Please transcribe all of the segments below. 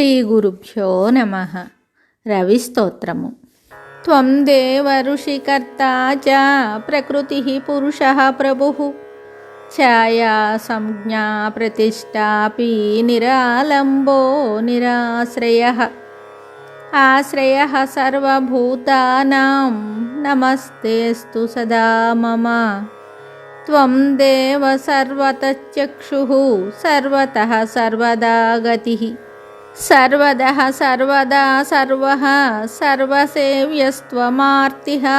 శ్రీ గురుభ్యో నమః. రవిస్తోత్రము. త్వం దేవ ఋషికర్తా చ ప్రకృతిః పురుషః ప్రభుః ఛాయా సంజ్ఞా ప్రతిష్టాపి నిరాలంబో నిరాశ్రయః ఆశ్రయః సర్వభూతానాం నమస్తేస్తు సదా మమ. త్వం దేవ సర్వతశ్చక్షుః సర్వతః సర్వదా గతిః సర్వదః సర్వదా సర్వః సర్వసేవ్యస్త్వమార్తిః.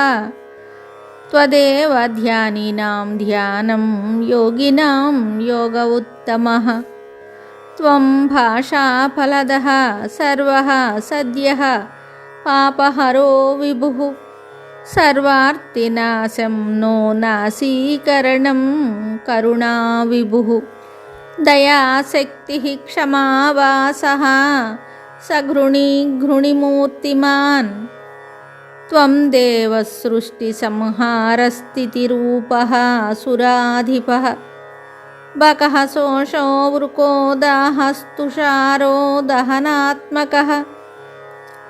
త్వదేవ ధ్యానినాం ధ్యానం యోగినాం యోగ ఉత్తమః. త్వం భాషాఫలదః సర్వః సద్యః పాపహరో విభుః. సర్వార్తినాశం నో నాశీకరణం కరుణా విభుః. దయాశక్తిః క్షమావాసః సఘృణీ ఘృణిమూర్తిమాన్. త్వం దేవ సృష్టిసంహారస్థితిరూపః సురాధిపః. బకః శోషో వృకో దాహస్తుషారో దహనాత్మకః.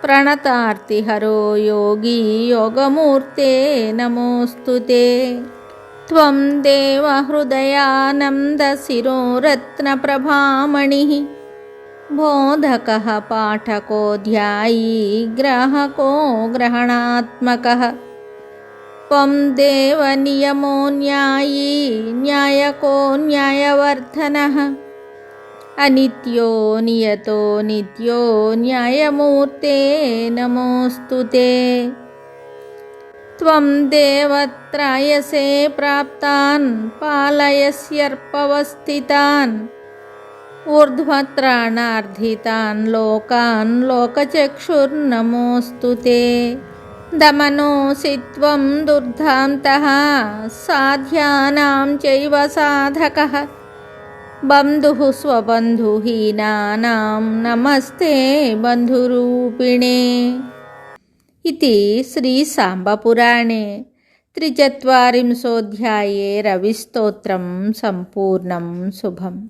ప్రణతార్తిహరో యోగి యోగమూర్తే నమోస్తుతే. త్వం దేవ హృదయానందశిరో రత్నప్రభామణిః. బోధకః పాఠకో ధ్యాయీ గ్రాహకో గ్రహణాత్మకః. త్వం దేవ నియమో న్యాయీ న్యాయకో న్యాయవర్ధనః. అనిత్యో నియతో నిత్యో న్యాయమూర్తే నమోస్తుతే. త్వం దేవ త్రాయసే ప్రాప్తాన్ పాలయస్యర్పవస్థితాన్. ఊర్ధ్వత్రాణార్థితాన్ లోకాన్ లోకచక్షుర్నమోస్తుతే. దమనోసి త్వం దుర్ధాంతః సాధ్యానాం చైవ సాధకః. బంధుః స్వబంధుహీనానాం నమస్తే బంధురూపిణే. इति श्रीसाम्बपुराणे 43 रविस्तोत्रं सम्पूर्णं शुभम्.